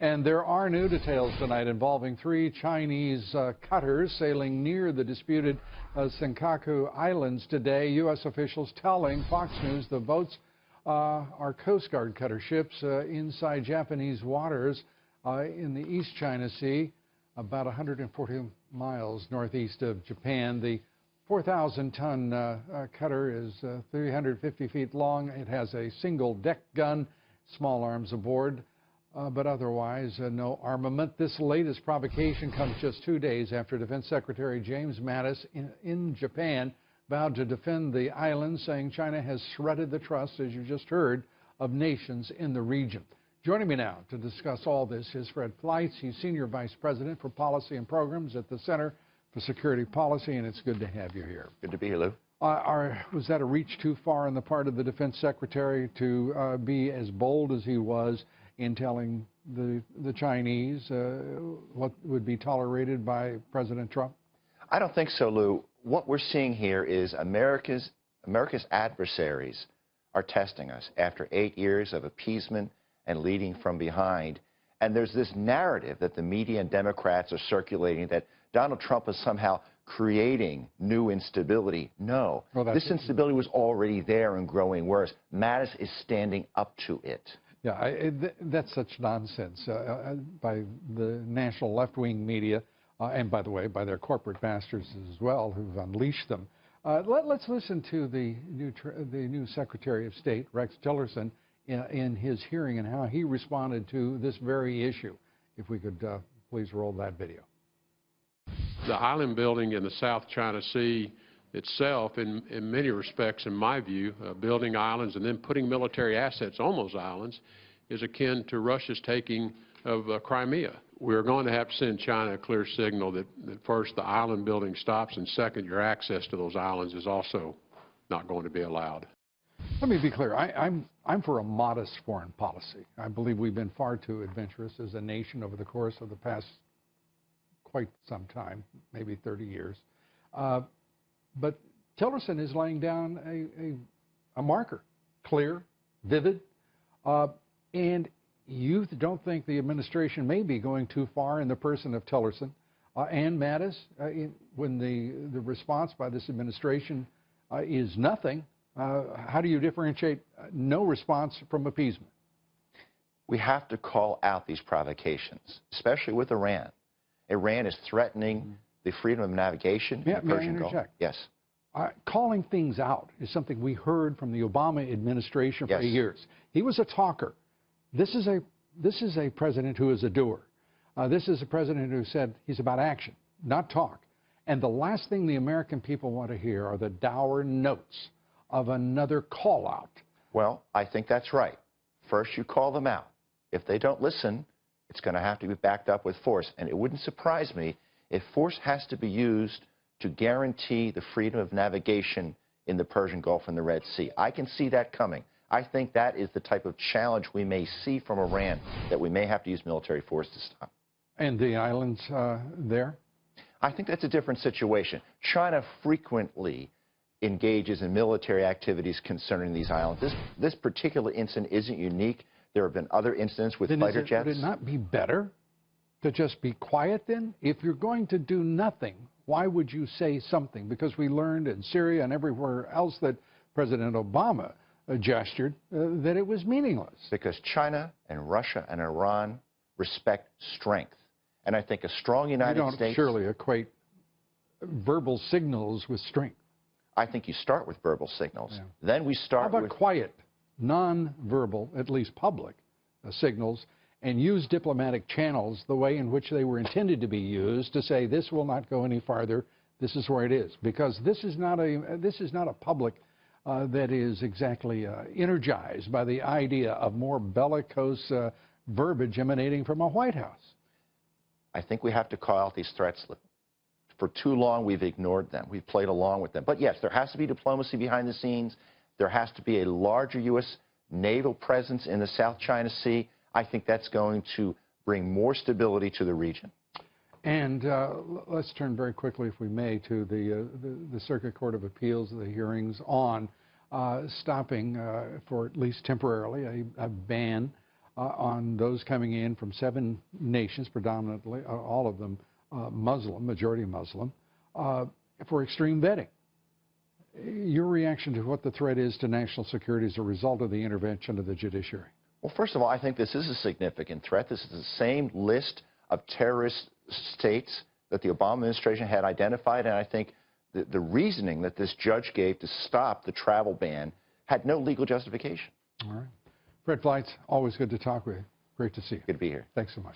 And there are new details tonight involving three Chinese cutters sailing near the disputed Senkaku Islands today. U.S. officials telling Fox News the boats are Coast Guard cutter ships inside Japanese waters in the East China Sea, about 140 miles northeast of Japan. The 4,000-ton cutter is 350 feet long. It has a single deck gun, small arms aboard. But otherwise, no armament. This latest provocation comes just 2 days after Defense Secretary James Mattis in Japan vowed to defend the island, saying China has shredded the trust, as you just heard, of nations in the region. Joining me now to discuss all this is Fred Fleitz. He's Senior Vice President for Policy and Programs at the Center for Security Policy, and it's good to have you here. Good to be here, Lou. Was that a reach too far on the part of the Defense Secretary to be as bold as he was in telling the Chinese what would be tolerated by President Trump? I don't think so, Lou. What we're seeing here is America's adversaries are testing us after 8 years of appeasement and leading from behind. And there's this narrative that the media and Democrats are circulating that Donald Trump is somehow creating new instability. No, well, this instability was already there and growing worse. Mattis is standing up to it. Yeah, that's such nonsense by the national left-wing media, and by the way, by their corporate masters as well, who've unleashed them. Let's listen to the new Secretary of State, Rex Tillerson, in his hearing and how he responded to this very issue. If we could please roll that video. The island building in the South China Sea itself, in many respects, in my view, building islands and then putting military assets on those islands is akin to Russia's taking of Crimea. We're going to have to send China a clear signal that first, the island building stops, and second, your access to those islands is also not going to be allowed. Let me be clear. I'm for a modest foreign policy. I believe we've been far too adventurous as a nation over the course of the past quite some time, maybe 30 years. But Tillerson is laying down a marker, clear, vivid, and you don't think the administration may be going too far in the person of Tillerson and Mattis when the response by this administration is nothing. How do you differentiate no response from appeasement? We have to call out these provocations, especially with Iran. Iran is threatening the freedom of navigation in the Persian Gulf. Yes. Calling things out is something we heard from the Obama administration for years. He was a talker. This is a president who is a doer. This is a president who said he's about action, not talk. And the last thing the American people want to hear are the dour notes of another call out. Well, I think that's right. First, you call them out. If they don't listen, it's going to have to be backed up with force. And it wouldn't surprise me if force has to be used to guarantee the freedom of navigation in the Persian Gulf and the Red Sea. I can see that coming. I think that is the type of challenge we may see from Iran, that we may have to use military force to stop. And the islands there? I think that's a different situation. China frequently engages in military activities concerning these islands. This particular incident isn't unique. There have been other incidents with fighter jets. Would it not be better to just be quiet then? If you're going to do nothing, why would you say something? Because we learned in Syria and everywhere else that President Obama gestured that it was meaningless. Because China and Russia and Iran respect strength. And I think a strong United States... You don't surely equate verbal signals with strength. I think you start with verbal signals. Yeah. Then we start with quiet, non-verbal, at least public, signals, and use diplomatic channels the way in which they were intended to be used to say this will not go any farther. This is where it is, because this is not a public that is exactly energized by the idea of more bellicose verbiage emanating from a White House. I think we have to call out these threats. For too long, we've ignored them. We've played along with them. But yes, there has to be diplomacy behind the scenes. There has to be a larger U.S. naval presence in the South China Sea. I think that's going to bring more stability to the region. And let's turn very quickly, if we may, to the Circuit Court of Appeals, the hearings on stopping, for at least temporarily, a ban on those coming in from 7 nations, predominantly, all of them Muslim, majority Muslim, for extreme vetting. Your reaction to what the threat is to national security as a result of the intervention of the judiciary? Well, first of all, I think this is a significant threat. This is the same list of terrorist states that the Obama administration had identified, and I think the reasoning that this judge gave to stop the travel ban had no legal justification. All right. Fred Fleitz, always good to talk with you. Great to see you. Good to be here. Thanks so much.